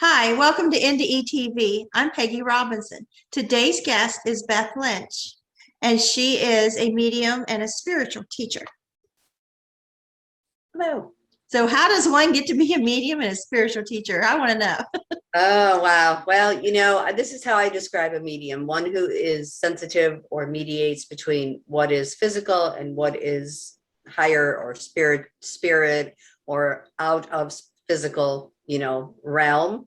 Hi, welcome to NDE TV. I'm Peggy Robinson. Today's guest is Beth Lynch, and she is a medium and a spiritual teacher. Hello. So how does one get to be a medium and a spiritual teacher? I want to know. Oh, wow. Well, this is how I describe a medium, one who is sensitive or mediates between what is physical and what is higher or spirit or out of physical, realm.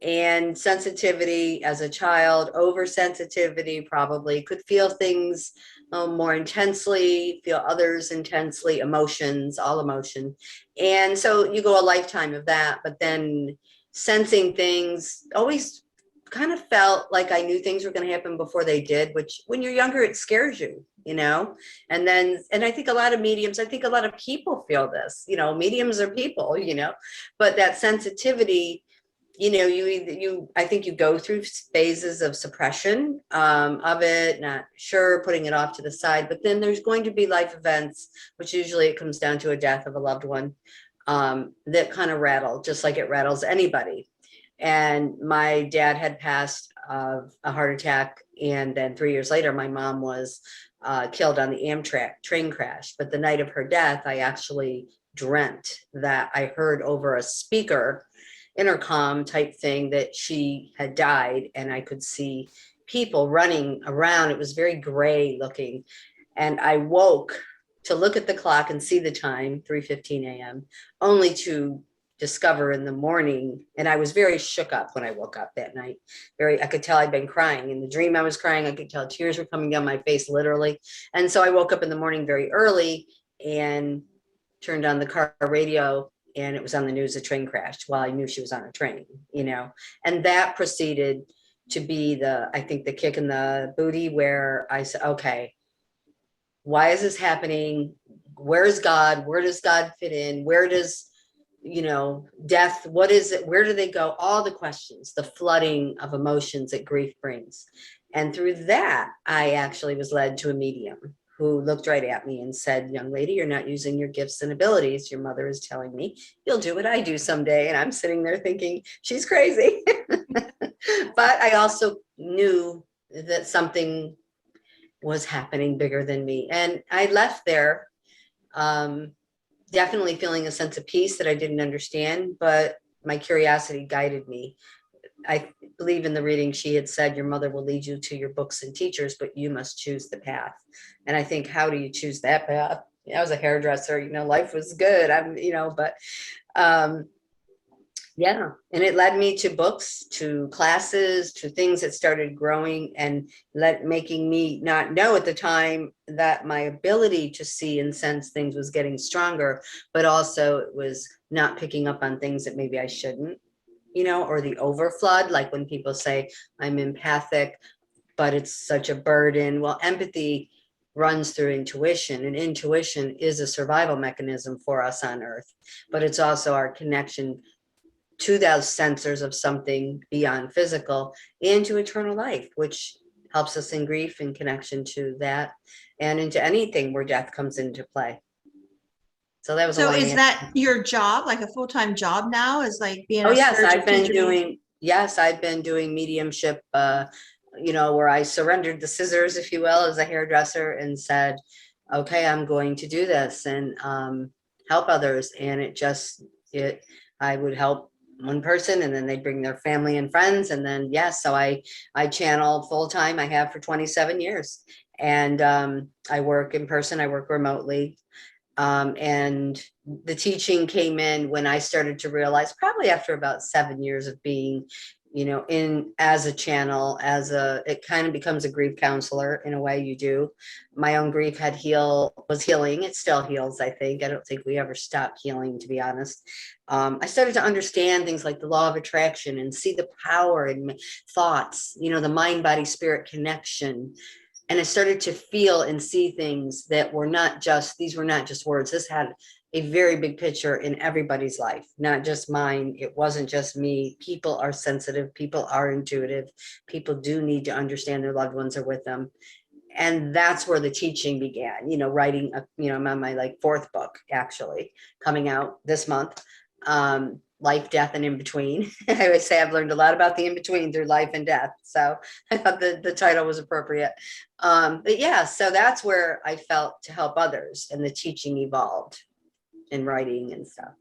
And sensitivity as a child, oversensitivity probably could feel things more intensely, feel others intensely, emotions, all emotion. And so you go a lifetime of that, but then sensing things always kind of felt like I knew things were going to happen before they did, which when you're younger, it scares you, and I think a lot of mediums, I think a lot of people feel this, mediums are people, but that sensitivity, I think you go through phases of suppression of it, not sure, putting it off to the side, but then there's going to be life events, which usually it comes down to a death of a loved one, that kind of rattle, just like it rattles anybody. And my dad had passed of a heart attack, and then 3 years later, my mom was killed on the Amtrak train crash. But the night of her death, I actually dreamt that I heard over a speaker, intercom type thing, that she had died, and I could see people running around. It was very gray looking, and I woke to look at the clock and see the time, 3:15 a.m., only to discover in the morning. And I was very shook up when I woke up that night. I could tell I'd been crying. In the dream I was crying. I could tell tears were coming down my face, literally. And so I woke up in the morning very early and turned on the car radio, and it was on the news, a train crashed. Well, I knew she was on a train, and that proceeded to be I think the kick in the booty, where I said, okay, why is this happening? Where is God? Where does God fit in? Where does, death, what is it? Where do they go? All the questions, the flooding of emotions that grief brings. And through that, I actually was led to a medium who looked right at me and said, young lady, you're not using your gifts and abilities. Your mother is telling me you'll do what I do someday. And I'm sitting there thinking, she's crazy. But I also knew that something was happening bigger than me. And I left there definitely feeling a sense of peace that I didn't understand, but my curiosity guided me. I believe in the reading, she had said, your mother will lead you to your books and teachers, but you must choose the path. And I think, how do you choose that path? I was a hairdresser, life was good. Yeah. And it led me to books, to classes, to things that started growing and making me not know at the time that my ability to see and sense things was getting stronger, but also it was not picking up on things that maybe I shouldn't, or the overflood. Like when people say I'm empathic, but it's such a burden. Well, empathy runs through intuition, and intuition is a survival mechanism for us on earth, but it's also our connection to those sensors of something beyond physical and to eternal life, which helps us in grief and connection to that and into anything where death comes into play. So that was So is that your job, like a full-time job now, is like being a yes, I've been doing mediumship, where I surrendered the scissors, if you will, as a hairdresser and said, okay, I'm going to do this and help others. And I would help one person, and then they'd bring their family and friends. And then, so I channel full time. I have for 27 years. And I work in person, I work remotely. And the teaching came in when I started to realize, probably after about 7 years of being, in as a channel, it kind of becomes a grief counselor in a way. You do. My own grief was healing. It still heals, I think. I don't think we ever stop healing, to be honest. I started to understand things like the law of attraction and see the power in thoughts, the mind, body, spirit connection. And I started to feel and see things that these were not just words. This had a very big picture in everybody's life, not just mine. It wasn't just me. People are sensitive. People are intuitive. People do need to understand their loved ones are with them. And that's where the teaching began, writing, I'm on my fourth book, actually, coming out this month. life, death, and in between. I always say I've learned a lot about the in between through life and death. So I thought the title was appropriate. But yeah, so that's where I felt to help others, and the teaching evolved in writing and stuff.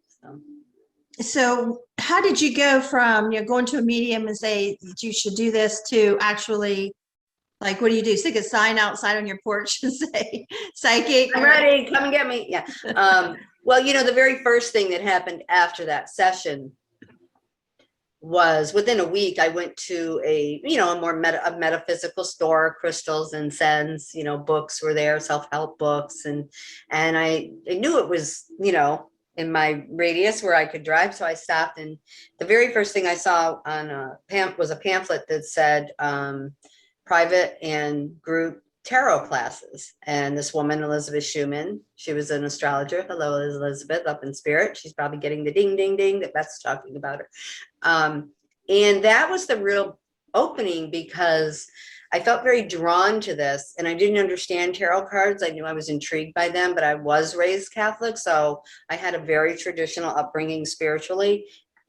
So how did you go from, going to a medium and say you should do this to actually, like, what do you do? Stick a sign outside on your porch and say psychic? I'm ready, come and get me. Yeah. Well, the very first thing that happened after that session was within a week, I went to a more a metaphysical store, crystals, incense, books were there, self-help books. And I knew it was, in my radius where I could drive. So I stopped, and the very first thing I saw on was a pamphlet that said private and group tarot classes. And this woman, Elizabeth Schumann, she was an astrologer. Hello, Elizabeth, up in spirit. She's probably getting the ding, ding, ding that Beth's talking about her. And that was the real opening, because I felt very drawn to this, and I didn't understand tarot cards. I knew I was intrigued by them, but I was raised Catholic. So I had a very traditional upbringing spiritually,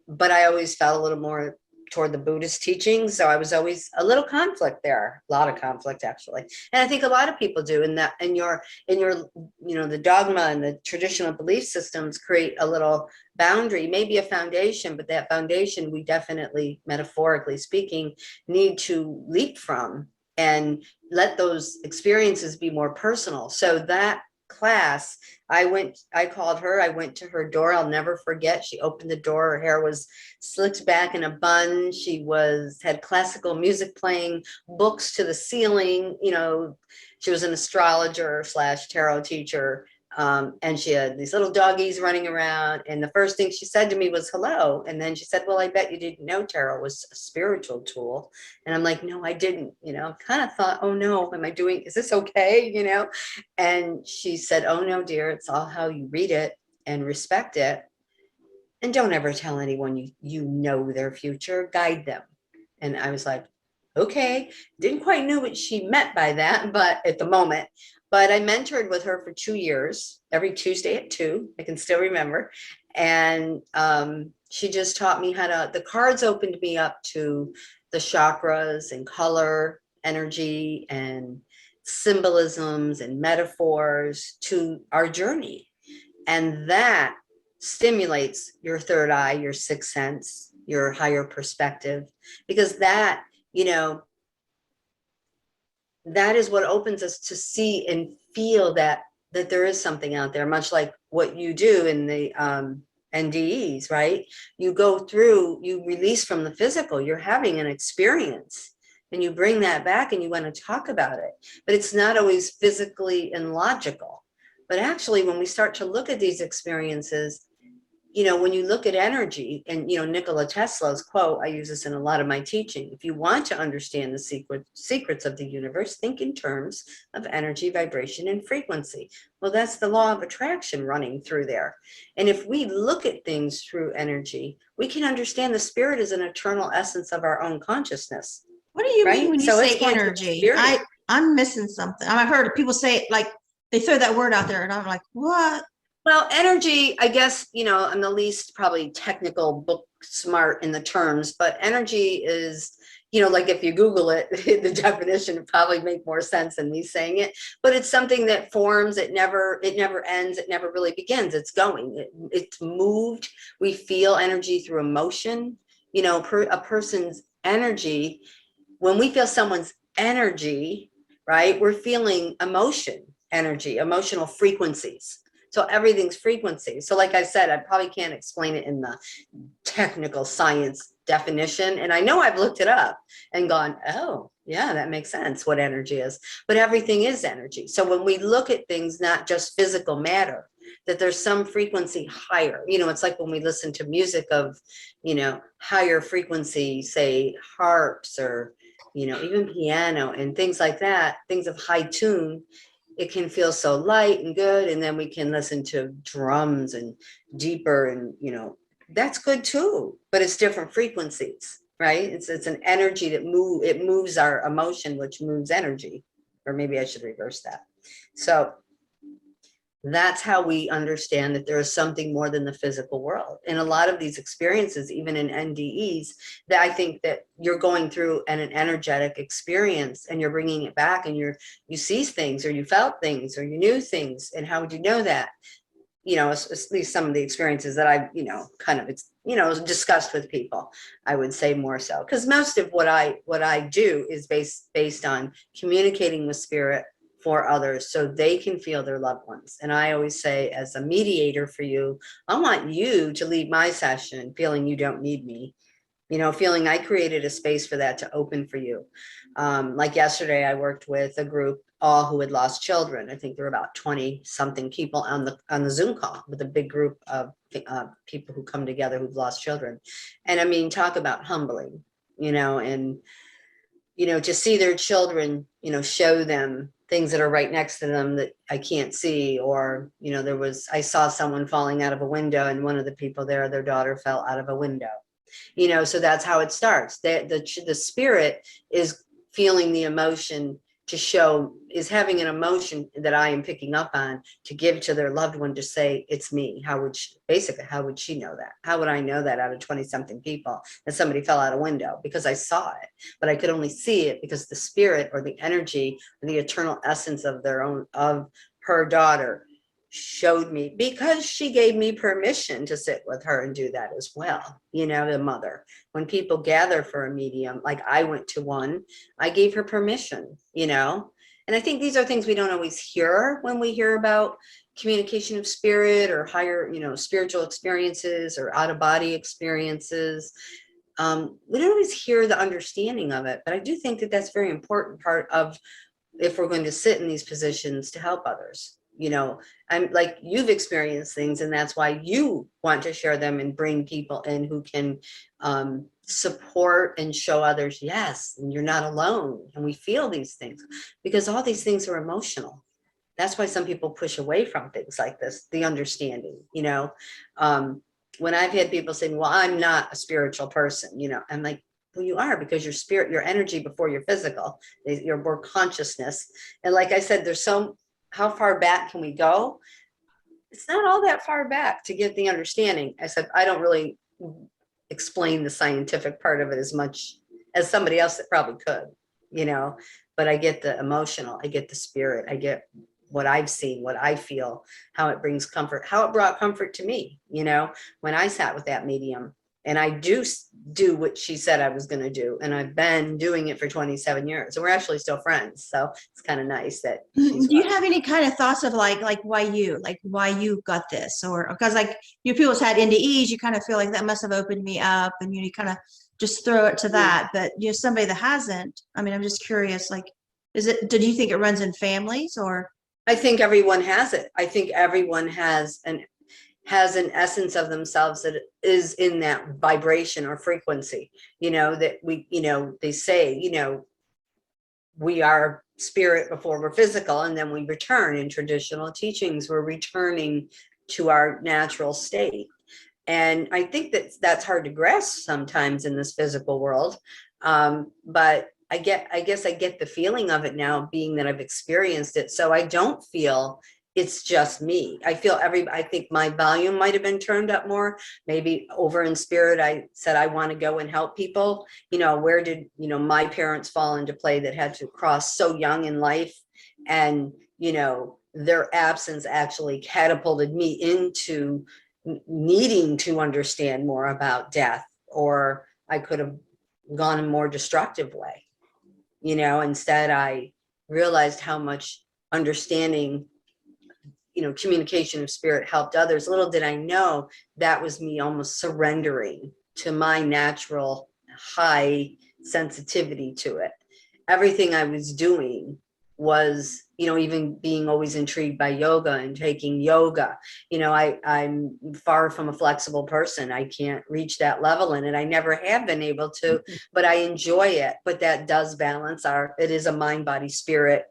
but I always felt a little more toward the Buddhist teachings. So I was always a little conflict there, a lot of conflict actually. And I think a lot of people do, in that in your, the dogma and the traditional belief systems create a little boundary, maybe a foundation, but that foundation we definitely, metaphorically speaking, need to leap from and let those experiences be more personal. So that class, I called her, I went to her door. I'll never forget. She opened the door. Her hair was slicked back in a bun. She had classical music playing, books to the ceiling. She was an astrologer / tarot teacher. And she had these little doggies running around. And the first thing she said to me was hello. And then she said, well, I bet you didn't know tarot was a spiritual tool. And I'm like, no, I didn't, kind of thought, oh no, is this okay? And she said, oh no, dear, it's all how you read it and respect it. And don't ever tell anyone you know their future, guide them. And I was like, okay, didn't quite know what she meant by that, but at the moment. But I mentored with her for 2 years, every Tuesday at 2, I can still remember. And she just taught me the cards opened me up to the chakras and color, energy, and symbolisms and metaphors to our journey. And that stimulates your third eye, your sixth sense, your higher perspective, because that is what opens us to see and feel that there is something out there, much like what you do in the NDEs, right? You go through, you release from the physical, you're having an experience, and you bring that back and you want to talk about it. But it's not always physically and logical. But actually, when we start to look at these experiences, when you look at energy, and, Nikola Tesla's quote, I use this in a lot of my teaching, if you want to understand the secrets of the universe, think in terms of energy, vibration, and frequency. Well, that's the law of attraction running through there. And if we look at things through energy, we can understand the spirit is an eternal essence of our own consciousness. What do you mean when you say energy? I'm missing something. I've heard people say it, like they throw that word out there, and I'm like, what? Well, energy, I guess, I'm the least probably technical book smart in the terms, but energy is, like if you Google it, the definition would probably make more sense than me saying it, but it's something that forms, it never ends, it never really begins, it's going, it's moved. We feel energy through emotion, a person's energy. When we feel someone's energy, right, we're feeling energy, emotional frequencies. So everything's frequency. So like I said, I probably can't explain it in the technical science definition. And I know I've looked it up and gone, oh, yeah, that makes sense what energy is. But everything is energy. So when we look at things, not just physical matter, that there's some frequency higher. It's like when we listen to music of, higher frequency, say harps or, even piano and things like that, things of high tune. It can feel so light and good. And then we can listen to drums and deeper and, that's good too, but it's different frequencies, right? It's an energy that moves our emotion, which moves energy, or maybe I should reverse that. So That's how we understand that there is something more than the physical world. In a lot of these experiences, even in NDEs, that I think that you're going through an energetic experience and you're bringing it back, and you see things, or you felt things, or you knew things. And how would you know that? At least some of the experiences that I've, kind of, discussed with people, I would say more so, because most of what I do is based on communicating with spirit for others so they can feel their loved ones. And I always say, as a mediator for you, I want you to leave my session feeling you don't need me, feeling I created a space for that to open for you. Like yesterday, I worked with a group, all who had lost children. I think there were about 20 something people on the Zoom call, with a big group of people who come together who've lost children. And I mean, talk about humbling, and, to see their children, show them things that are right next to them that I can't see. Or, I saw someone falling out of a window, and one of the people there, their daughter fell out of a window. So that's how it starts. The spirit is feeling the emotion to show, is having an emotion that I am picking up on, to give to their loved one, to say, it's me. How would she know that? How would I know that out of 20 something people that somebody fell out a window? Because I saw it, but I could only see it because the spirit, or the energy, or the eternal essence of her daughter showed me, because she gave me permission to sit with her and do that as well. The mother, when people gather for a medium, like I went to one, I gave her permission, and I think these are things we don't always hear when we hear about communication of spirit, or higher, spiritual experiences, or out of body experiences. We don't always hear the understanding of it, but I do think that that's a very important part of, if we're going to sit in these positions to help others. I'm like, you've experienced things, and that's why you want to share them and bring people in who can support and show others, yes, and you're not alone, and we feel these things, because all these things are emotional. That's why some people push away from things like this, the understanding. When I've had people saying, well, I'm not a spiritual person, I'm like, well, you are, because your spirit, your energy before your physical, your more consciousness. And like I said, how far back can we go? It's not all that far back to get the understanding. I said, I don't really explain the scientific part of it as much as somebody else that probably could, but I get the emotional, I get the spirit, I get what I've seen, what I feel, how it brings comfort, how it brought comfort to me, when I sat with that medium. And I do what she said I was going to do. And I've been doing it for 27 years. And we're actually still friends. So it's kind of nice that she's. Do you have any kind of thoughts of like why you got this? Or because people's had NDEs, you kind of feel like that must have opened me up, and you kind of just throw it to that. But somebody that hasn't, I mean, I'm just curious, do you think it runs in families, or? I think everyone has it. I think everyone has an essence of themselves that is in that vibration or frequency, that we, they say, we are spirit before we're physical, and then we return. In traditional teachings, we're returning to our natural state. And I think that's hard to grasp sometimes in this physical world. But I guess I get the feeling of it now, being that I've experienced it. So I don't feel it's just me. I think my volume might have been turned up more. Maybe over in spirit, I said, I want to go and help people. Where did, my parents fall into play, that had to cross so young in life? And, their absence actually catapulted me into needing to understand more about death, or I could have gone a more destructive way. Instead, I realized how much understanding, communication of spirit helped others. Little did I know that was me almost surrendering to my natural high sensitivity to it. Everything I was doing was, even being always intrigued by yoga and taking yoga. I'm far from a flexible person. I can't reach that level in it. I never have been able to, but I enjoy it. But that does balance it is a mind, body, spirit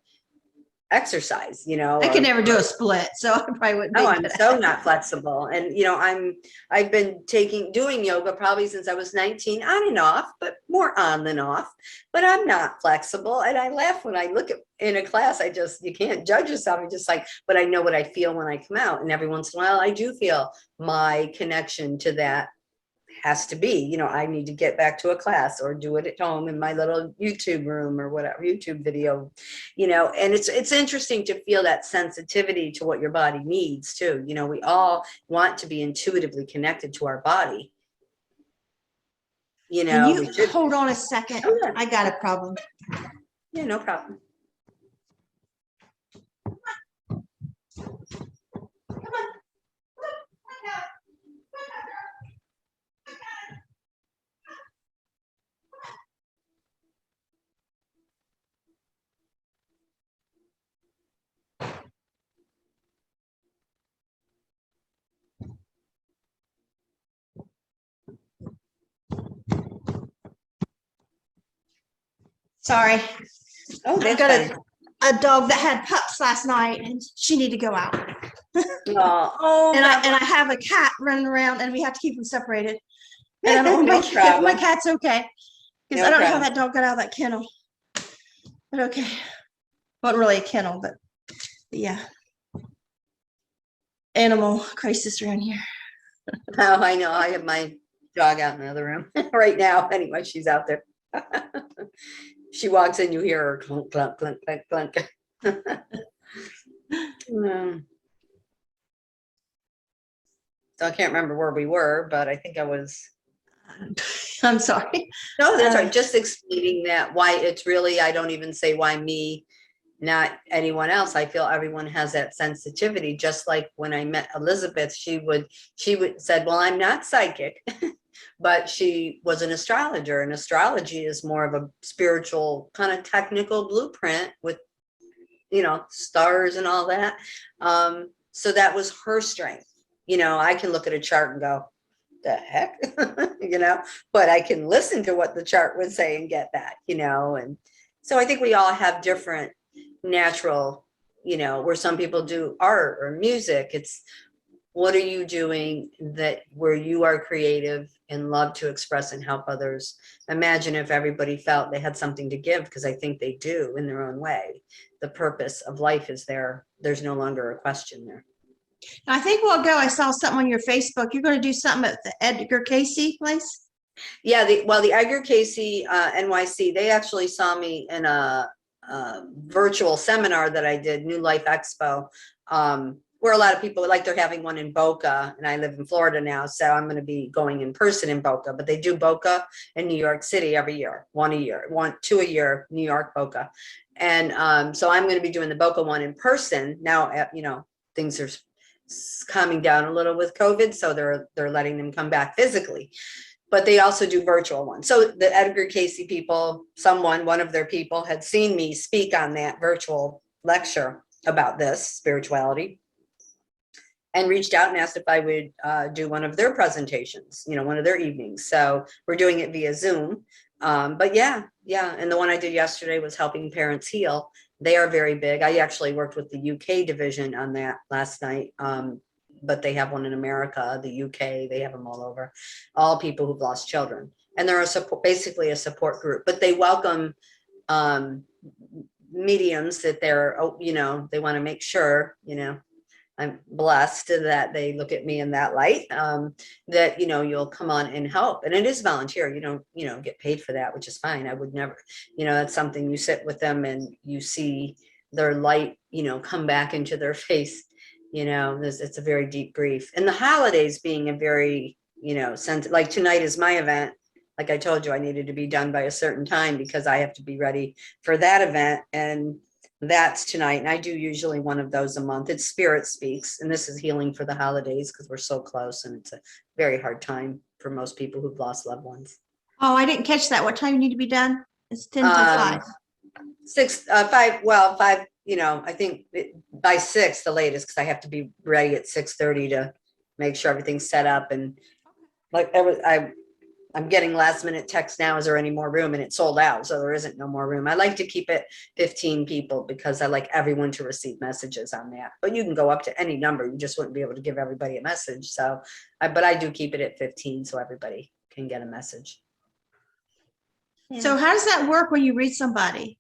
exercise, I could never do a split, so I probably wouldn't be Oh, I'm good at so it. not flexible. And, I've been doing yoga probably since I was 19, on and off, but more on than off. But I'm not flexible. And I laugh when I look at in a class, you can't judge yourself. I'm just like, but I know what I feel when I come out. And every once in a while, I do feel my connection to that has to be, I need to get back to a class or do it at home in my little YouTube room or whatever, YouTube video, and it's interesting to feel that sensitivity to what your body needs too. We all want to be intuitively connected to our body. Can you we should. hold on a second? Oh, yeah. I got a problem. Yeah, no problem. Sorry. Oh, I've that's got fine. a dog that had pups last night and she needed to go out. Oh, And I have a cat running around and we have to keep them separated. And I don't No know problem. my cat's okay. Because No I don't know how problem. that dog got out of that kennel. But okay. Wasn't really a kennel, but yeah. Animal crisis around here. Oh, I know. I have my dog out in the other room right now. Anyway, she's out there. She walks in, you hear her clunk, clunk, clunk, clunk, clunk. So I can't remember where we were, but I think I was. I'm sorry. No, that's right. Just explaining that why it's really, I don't even say why me, not anyone else. I feel everyone has that sensitivity. Just like when I met Elizabeth, she would said, well, I'm not psychic, but she was an astrologer, and astrology is more of a spiritual kind of technical blueprint with, stars and all that. So that was her strength. I can look at a chart and go, the heck, but I can listen to what the chart would say and get that, and so I think we all have different natural, where some people do art or music. It's what are you doing that where you are creative and love to express and help others. Imagine if everybody felt they had something to give, because I think they do in their own way. The purpose of life is there. There's no longer a question there. I think a while ago I saw something on your Facebook. You're going to do something at the Edgar Casey place? Yeah, the Edgar Casey NYC, they actually saw me in a virtual seminar that I did, New Life Expo, where a lot of people, like they're having one in Boca, and I live in Florida now, so I'm going to be going in person in Boca, but they do Boca in New York City every year, two a year, New York, Boca. And so I'm going to be doing the Boca one in person now. Things are calming down a little with COVID, so they're letting them come back physically, but they also do virtual ones. So the Edgar Casey people, one of their people had seen me speak on that virtual lecture about this spirituality, and reached out and asked if I would do one of their presentations, one of their evenings. So we're doing it via Zoom. But yeah. And the one I did yesterday was helping parents heal. They are very big. I actually worked with the UK division on that last night. But they have one in America, the UK, they have them all over, all people who've lost children. And they're basically a support group, but they welcome mediums that they want to make sure, I'm blessed that they look at me in that light, that, you'll come on and help. And it is volunteer. You don't, get paid for that, which is fine. I would never, that's something you sit with them and you see their light, come back into their face. It's a very deep grief. And the holidays being a very, like tonight is my event. Like I told you, I needed to be done by a certain time because I have to be ready for that event. And that's tonight. And I do usually one of those a month. It's Spirit Speaks. And this is healing for the holidays because we're so close. And it's a very hard time for most people who've lost loved ones. Oh, I didn't catch that. What time you need to be done? It's 10 to 5. 5. Well, 5, I think by 6, the latest, because I have to be ready at 6:30 to make sure everything's set up. And like I I'm getting last minute text now, is there any more room? And it's sold out. So there isn't no more room. I like to keep it 15 people because I like everyone to receive messages on that. But you can go up to any number. You just wouldn't be able to give everybody a message. So, but I do keep it at 15 so everybody can get a message. Yeah. So how does that work when you read somebody?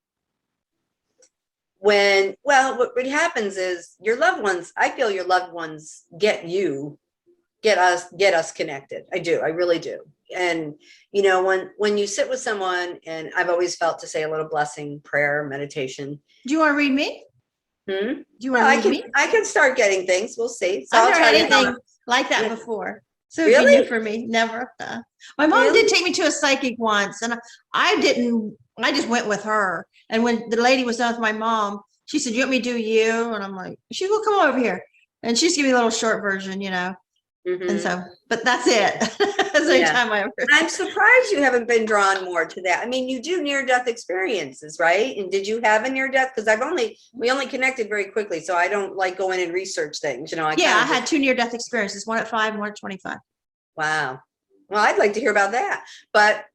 What happens is your loved ones, I feel your loved ones get us connected. I really do. And you know, when you sit with someone, and I've always felt to say a little blessing, prayer, meditation. Do you want to read me? Do you want to read me? I can start getting things. We'll see. So I've never had anything help. like that before. So really? It'd be new for me. Never. My mom did take me to a psychic once, and I didn't. I just went with her. And when the lady was done with my mom, she said, "You want me to do you?" And I'm like, "She will come over here." And she's giving me a little short version, you know. And so, but that's it. That's the time I ever. I'm surprised you haven't been drawn more to that. I mean, you do near-death experiences, right? And did you have a near-death? Because we only connected very quickly, so I don't like go in and research things. You know, I had 2 near-death experiences, one at 5 and one at 25. Wow. Well, I'd like to hear about that. But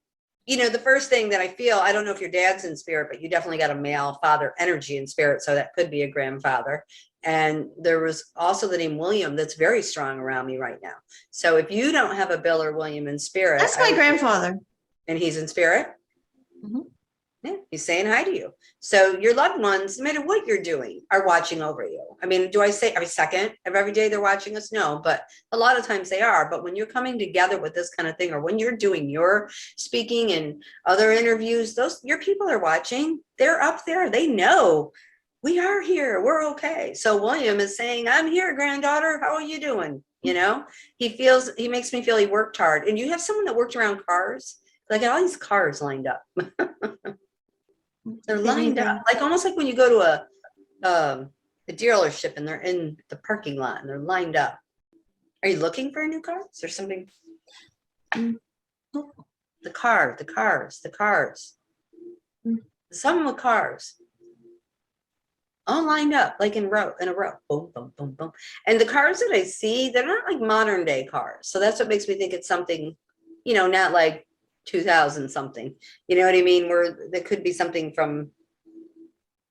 you know, the first thing that I feel, I don't know if your dad's in spirit, but you definitely got a male father energy in spirit, so that could be a grandfather. And there was also the name William that's very strong around me right now. So if you don't have a Bill or William in spirit. That's my grandfather. And he's in spirit? Mm-hmm. Yeah, he's saying hi to you. So your loved ones, no matter what you're doing, are watching over you. I mean, do I say every second of every day they're watching us? No, but a lot of times they are. But when you're coming together with this kind of thing, or when you're doing your speaking and other interviews, your people are watching. They're up there. They know. We are here. We're okay. So William is saying, I'm here, granddaughter. How are you doing? You know, he makes me feel he worked hard. And you have someone that worked around cars. Like all these cars lined up. They're lined up. Like almost like when you go to a dealership and they're in the parking lot and they're lined up. Are you looking for a new car? Is there something? The cars. Some with cars. All lined up, like in a row. Boom, boom, boom, boom. And the cars that I see, they're not like modern day cars. So that's what makes me think it's something, you know, not like 2000 something. You know what I mean? Where there could be something from,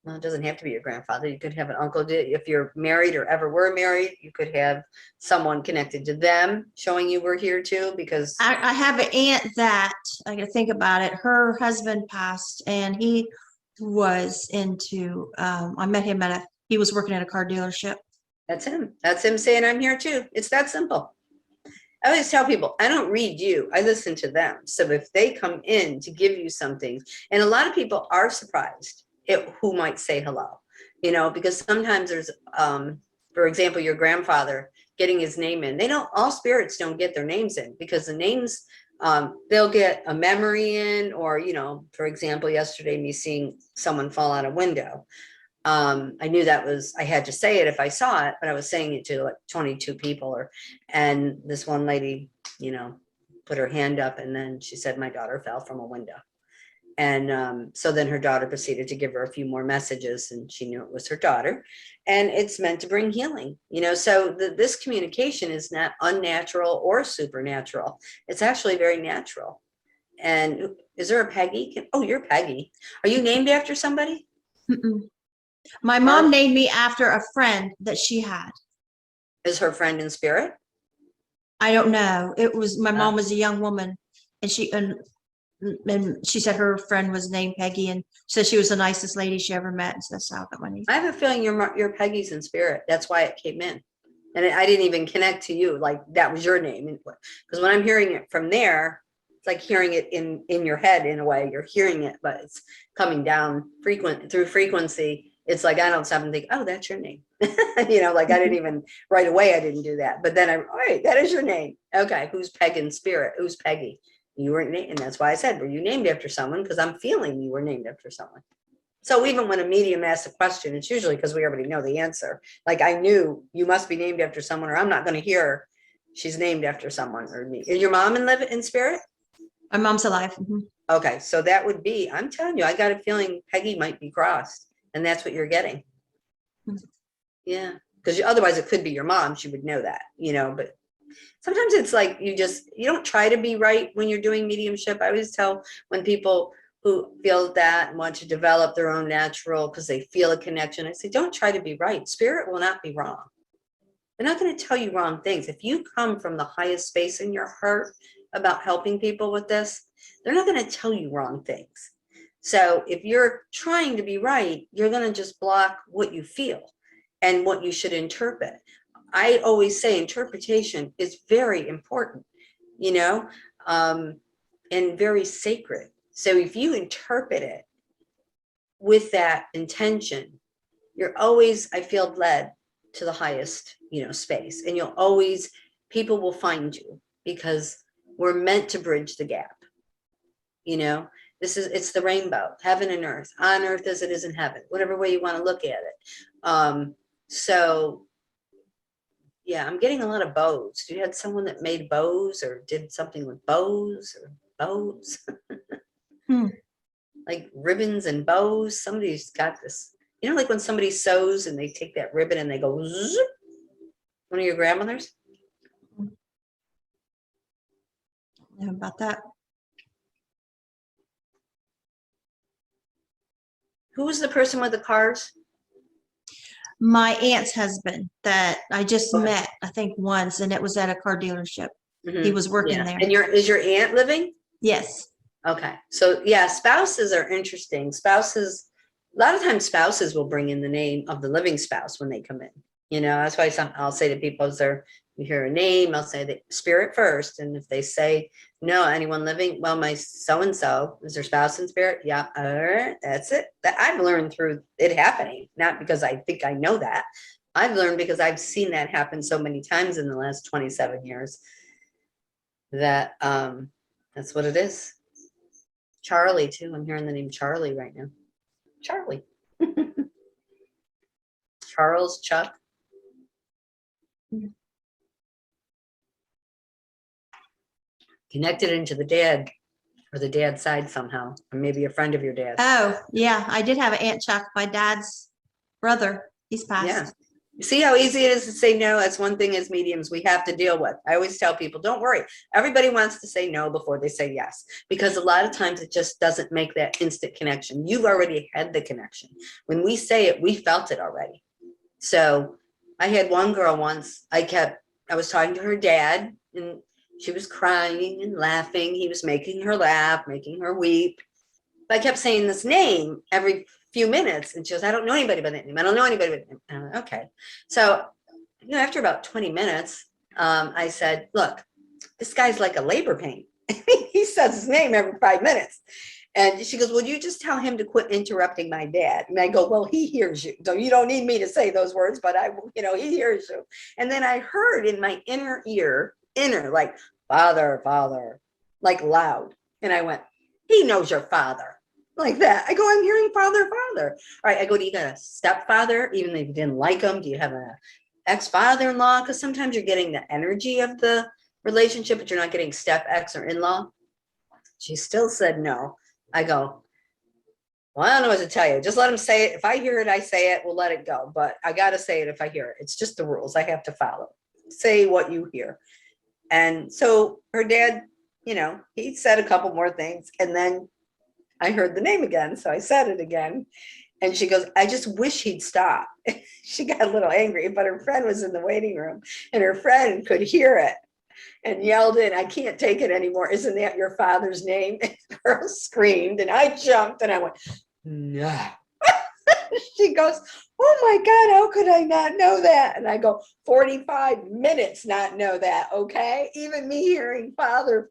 well, it doesn't have to be your grandfather. You could have an uncle. If you're married or ever were married, you could have someone connected to them showing you we're here too, because I have an aunt that, I gotta think about it. Her husband passed and he was into, I met him he was working at a car dealership. That's him saying, I'm here too. It's that simple. I always tell people, I don't read you, I listen to them. So if they come in to give you something, and a lot of people are surprised at who might say hello, you know, because sometimes there's, for example, your grandfather getting his name in. All spirits don't get their names in, because the names, they'll get a memory in, or, you know, for example, yesterday, me seeing someone fall out a window. I knew I had to say it if I saw it, but I was saying it to like 22 people, and this one lady, you know, put her hand up, and then she said, my daughter fell from a window. And so then her daughter proceeded to give her a few more messages, and she knew it was her daughter, and it's meant to bring healing, you know. So this communication is not unnatural or supernatural. It's actually very natural. And is there a Peggy? Oh, you're Peggy. Are you named after somebody? Mm-mm. My mom named me after a friend that she had. Is her friend in spirit? I don't know. It was, my mom was a young woman, and she said her friend was named Peggy, and said she was the nicest lady she ever met. And so that's how I got my name. I have a feeling your Peggy's in spirit. That's why it came in. And I didn't even connect to you. Like that was your name. Because when I'm hearing it from there, it's like hearing it in your head in a way. You're hearing it, but it's coming down through frequency. It's like, I don't stop and think, oh, that's your name. You know, like I didn't even, right away, I didn't do that. But then all right, that is your name. Okay, who's Peg in spirit? Who's Peggy? You weren't named, and that's why I said, were you named after someone? Because I'm feeling you were named after someone. So even when a medium asks a question, it's usually because we already know the answer. Like I knew you must be named after someone, or I'm not going to hear she's named after someone or me. Is your mom in spirit? My mom's alive. Mm-hmm. Okay, so that would be, I'm telling you, I got a feeling Peggy might be crossed. And that's what you're getting. Yeah. Because otherwise it could be your mom. She would know that, you know, but sometimes it's like you don't try to be right when you're doing mediumship. I always tell when people who feel that and want to develop their own natural because they feel a connection, I say, don't try to be right. Spirit will not be wrong. They're not going to tell you wrong things. If you come from the highest space in your heart about helping people with this, they're not going to tell you wrong things. So if you're trying to be right, you're going to just block what you feel and what you should interpret. I always say interpretation is very important, you know, and very sacred. So if you interpret it with that intention, you're always, I feel, led to the highest, you know, space. And you'll always, people will find you because we're meant to bridge the gap. You know, it's the rainbow, heaven and earth, on earth as it is in heaven, whatever way you want to look at it. So yeah, I'm getting a lot of bows. You had someone that made bows or did something with bows or bows, like ribbons and bows. Somebody's got this, you know, like when somebody sews and they take that ribbon and they go, zzz. One of your grandmothers? Yeah, about that. Who was the person with the cars? My aunt's husband that I just Okay. met, I think once, and it was at a car dealership. He was working there. And is your aunt living? Yes. Okay. So yeah, spouses are interesting. Spouses, a lot of times spouses will bring in the name of the living spouse when they come in. You know, that's why I'll say to people as you hear a name, I'll say the spirit first. And if they say, no, anyone living, well, my so-and-so, is their spouse in spirit? Yeah, that's it. That I've learned through it happening, not because I think I know that. I've learned because I've seen that happen so many times in the last 27 years that that's what it is. Charlie too. I'm hearing the name Charlie right now. Charlie. Charles, Chuck. Connected into the dad or the dad's side somehow, or maybe a friend of your dad's. Oh, yeah. I did have an Aunt Chuck, my dad's brother. He's passed. Yeah. You see how easy it is to say no? That's one thing as mediums we have to deal with. I always tell people, don't worry. Everybody wants to say no before they say yes, because a lot of times it just doesn't make that instant connection. You've already had the connection. When we say it, we felt it already. So I had one girl once, I was talking to her dad and she was crying and laughing. He was making her laugh, making her weep. But I kept saying this name every few minutes. And she goes, I don't know anybody by that name. I don't know anybody by that name. And I'm like, okay. So, you know, after about 20 minutes, I said, look, this guy's like a labor pain. He says his name every 5 minutes. And she goes, well, you just tell him to quit interrupting my dad. And I go, well, he hears you. So you don't need me to say those words, but he hears you. And then I heard in my inner ear, like, father, like loud. And I went, he knows your father. Like that. I go, I'm hearing father. All right. I go, do you got a stepfather, even if you didn't like him? Do you have an ex-father-in-law? Because sometimes you're getting the energy of the relationship, but you're not getting step ex or in-law. She still said no. I go, well, I don't know what to tell you. Just let him say it. If I hear it, I say it. We'll let it go. But I got to say it if I hear it. It's just the rules I have to follow. Say what you hear. And so her dad, you know, he said a couple more things. And then I heard the name again. So I said it again. And she goes, I just wish he'd stop. She got a little angry, but her friend was in the waiting room and her friend could hear it and yelled in, I can't take it anymore. Isn't that your father's name? And the girl screamed and I jumped and I went, no. She goes, oh my God, how could I not know that? And I go, 45 minutes not know that, okay? Even me hearing father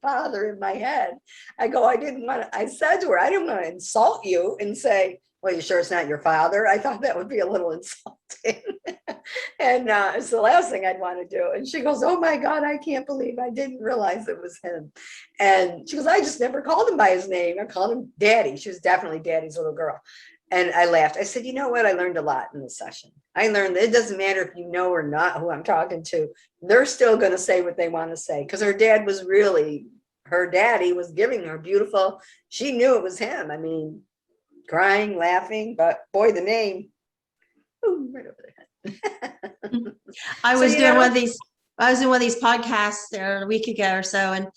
in my head. I go, I said to her, I didn't want to insult you and say, well, you sure it's not your father? I thought that would be a little insulting. And it's the last thing I'd want to do. And she goes, oh my God, I can't believe I didn't realize it was him. And she goes, I just never called him by his name. I called him Daddy. She was definitely Daddy's little girl. And I laughed. I said, you know what? I learned a lot in this session. I learned that it doesn't matter if you know or not who I'm talking to. They're still going to say what they want to say because her daddy was giving her beautiful. She knew it was him. I mean, crying, laughing, but boy, the name, ooh, right over the head. I was doing one of these I was in one of these podcasts a week ago or so, and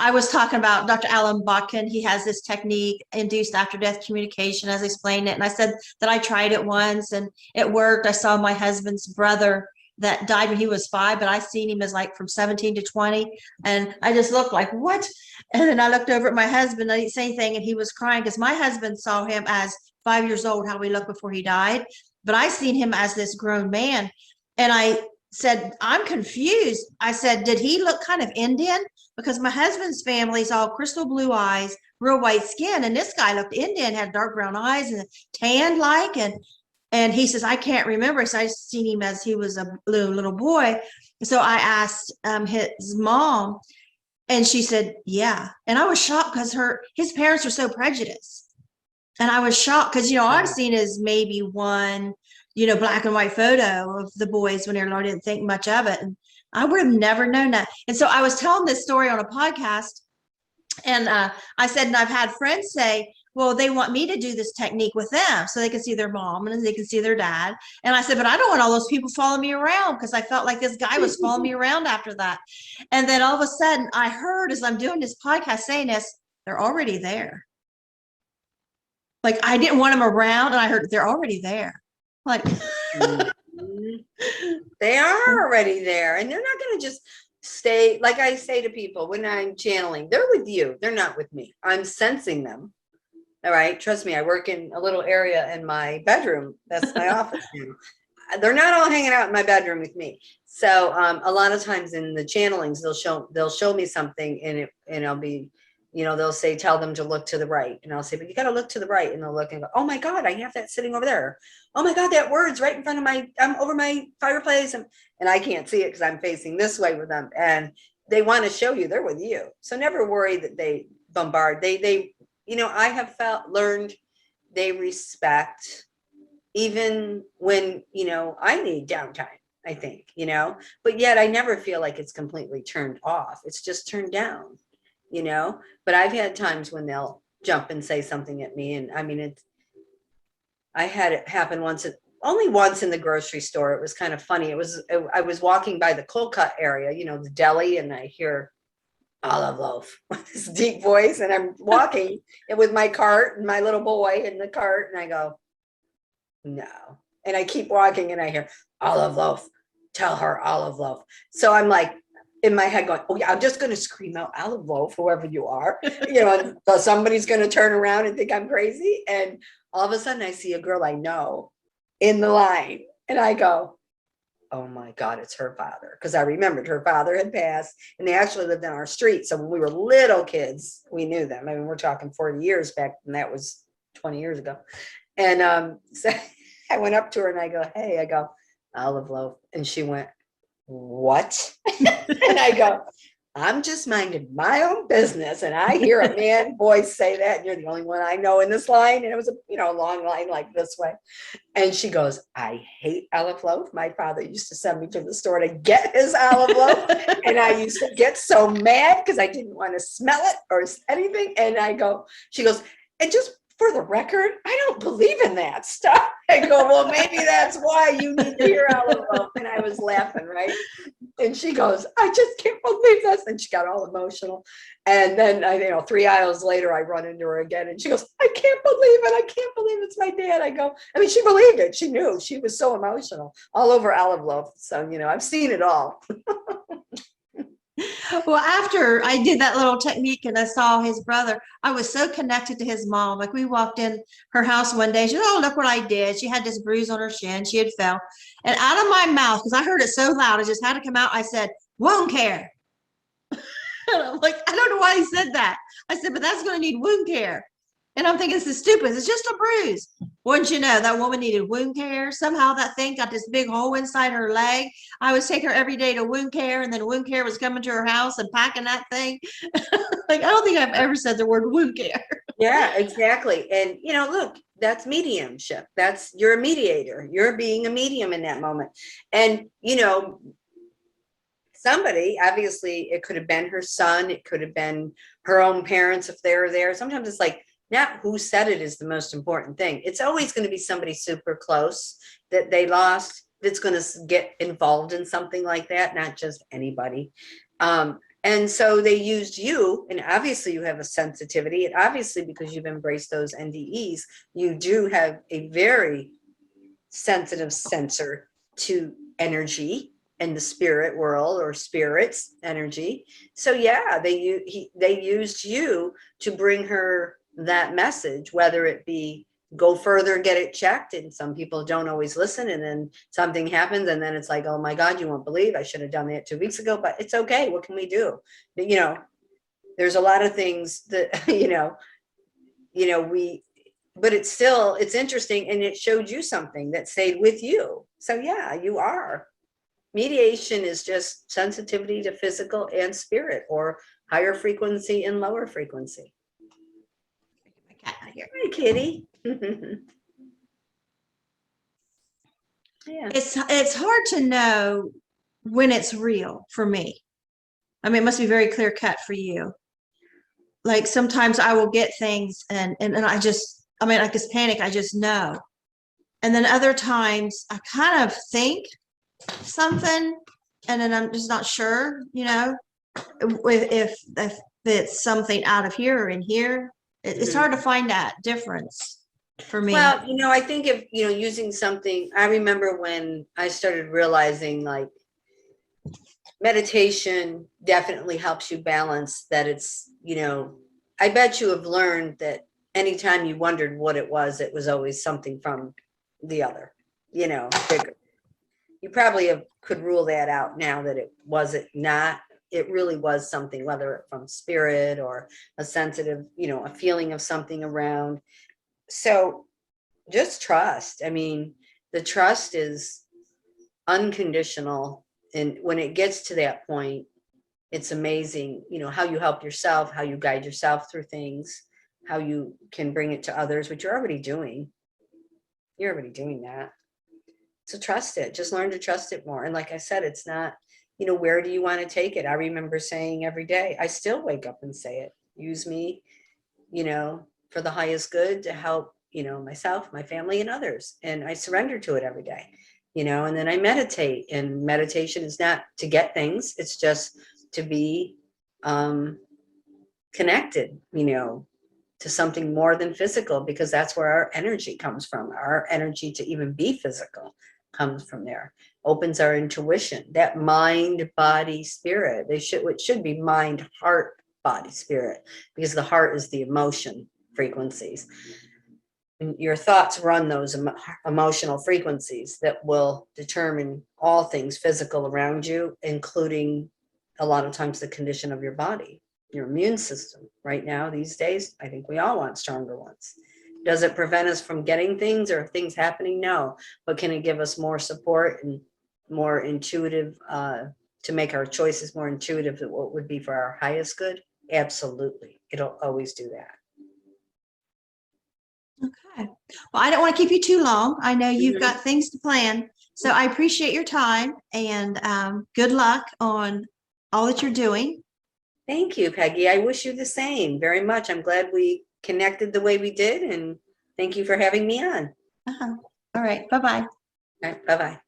I was talking about Dr. Alan Botkin. He has this technique, induced after death communication, as I explained it. And I said that I tried it once and it worked. I saw my husband's brother that died when he was 5, but I seen him as like from 17 to 20. And I just looked like, what? And then I looked over at my husband. I didn't say anything, and he was crying because my husband saw him as 5 years old, how he looked before he died. But I seen him as this grown man. And I said, I'm confused. I said, did he look kind of Indian? Because my husband's family's all crystal blue eyes, real white skin. And this guy looked Indian, had dark brown eyes and tanned like, and he says, I can't remember. So I seen him as he was a little boy. So I asked his mom, and she said, yeah. And I was shocked because his parents were so prejudiced. And I was shocked because, all I've seen is maybe one, black and white photo of the boys when I didn't think much of it. And I would have never known that. And so I was telling this story on a podcast, and I said, and I've had friends say, well, they want me to do this technique with them so they can see their mom and they can see their dad. And I said, but I don't want all those people following me around, because I felt like this guy was following me around after that. And then all of a sudden I heard, as I'm doing this podcast saying this, they're already there. Like, I didn't want them around, and I heard they're already there. Like, they are already there, and they're not going to just stay. Like I say to people when I'm channeling, they're with you. They're not with me. I'm sensing them. All right. Trust me. I work in a little area in my bedroom. That's my office now. They're not all hanging out in my bedroom with me. So a lot of times in the channelings, they'll show me something, and I'll be, they'll say, tell them to look to the right. And I'll say, but you got to look to the right. And they'll look and go, oh my God, I have that sitting over there. Oh my God, that word's right in front of I'm over my fireplace. And I can't see it because I'm facing this way with them. And they want to show you they're with you. So never worry that they bombard. They I have learned they respect even when, I need downtime, I think, but yet I never feel like it's completely turned off. It's just turned down, but I've had times when they'll jump and say something at me. And I mean, I had it happen only once in the grocery store. It was kind of funny. I was walking by the cold cut area, the deli, and I hear olive loaf with this deep voice, and I'm walking with my cart and my little boy in the cart, and I go, no. And I keep walking, and I hear olive loaf, tell her olive loaf. So I'm like in my head going, oh yeah, I'm just going to scream out olive loaf, whoever you are, and so somebody's going to turn around and think I'm crazy. And all of a sudden I see a girl I know in the line, and I go, oh my God, it's her father. Because I remembered her father had passed, and they actually lived in our street. So when we were little kids, we knew them. I mean, we're talking 40 years back, and that was 20 years ago. And so I went up to her and I go, hey, olive loaf. And she went, what? And I go, I'm just minding my own business. And I hear a man voice say that, and you're the only one I know in this line. And it was a long line like this way. And she goes, I hate olive loaf. My father used to send me to the store to get his olive loaf. And I used to get so mad because I didn't want to smell it or anything. And she goes, and just for the record, I don't believe in that stuff. I go, well, maybe that's why you need to hear olive loaf. And I was laughing, right? And she goes, I just can't believe this. And she got all emotional. And then, 3 aisles later, I run into her again. And she goes, I can't believe it. I can't believe it's my dad. I go, I mean, she believed it. She knew. She was so emotional all over olive loaf. So, I've seen it all. Well, after I did that little technique and I saw his brother, I was so connected to his mom. Like, we walked in her house one day. She said, oh, look what I did. She had this bruise on her shin. She had fell. And out of my mouth, because I heard it so loud, it just had to come out. I said, wound care. And I'm like, I don't know why he said that. I said, but that's going to need wound care. And I'm thinking, this is stupid. It's just a bruise. Wouldn't you know, that woman needed wound care. Somehow that thing got this big hole inside her leg. I was taking her every day to wound care, and then wound care was coming to her house and packing that thing. Like, I don't think I've ever said the word wound care. Yeah, exactly. And, look, that's mediumship. You're a mediator. You're being a medium in that moment. And, somebody, obviously, it could have been her son. It could have been her own parents if they were there. Sometimes it's like, not who said it is the most important thing. It's always going to be somebody super close that they lost. that's going to get involved in something like that, not just anybody. And so they used you, and obviously you have a sensitivity, and obviously because you've embraced those NDEs, you do have a very sensitive sensor to energy and the spirit world, or spirits energy. So yeah, they used you to bring her that message, whether it be go further, get it checked, and some people don't always listen, and then something happens, and then it's like, oh my God, you won't believe I should have done that 2 weeks ago, but it's okay, what can we do? But, there's a lot of things that but it's interesting, and it showed you something that stayed with you. So yeah, you are. Mediation is just sensitivity to physical and spirit, or higher frequency and lower frequency. My cat out here. Hi, kitty. Yeah. It's hard to know when it's real for me. I mean, it must be very clear cut for you. Like sometimes I will get things and I just panic, I just know. And then other times I kind of think something and then I'm just not sure, if it's something out of here or in here. It's hard to find that difference for me. Well, I think if, using something, I remember when I started realizing like meditation definitely helps you balance that. It's, I bet you have learned that anytime you wondered what it was always something from the other, bigger. You probably could rule that out now that it wasn't not. It really was something, whether from spirit or a sensitive, a feeling of something around. So just trust. I mean, the trust is unconditional. And when it gets to that point, it's amazing, how you help yourself, how you guide yourself through things, how you can bring it to others, which you're already doing. You're already doing that. So trust it. Just learn to trust it more. And like I said, it's not, where do you want to take it? I remember saying every day, I still wake up and say it. Use me, for the highest good to help, myself, my family, and others. And I surrender to it every day, and then I meditate. And meditation is not to get things. It's just to be connected, to something more than physical, because that's where our energy comes from. Our energy to even be physical comes from there. Opens our intuition, that mind, body, spirit. It should be mind, heart, body, spirit, because the heart is the emotion frequencies. And your thoughts run those emotional frequencies that will determine all things physical around you, including a lot of times the condition of your body, your immune system. Right now, these days, I think we all want stronger ones. Does it prevent us from getting things or things happening? No. But can it give us more support and more intuitive, to make our choices more intuitive to what would be for our highest good? Absolutely. It'll always do that. Okay. Well, I don't want to keep you too long. I know you've got things to plan. So I appreciate your time, and good luck on all that you're doing. Thank you, Peggy. I wish you the same very much. I'm glad we connected the way we did, and thank you for having me on. All right. Bye-bye. All right, bye-bye.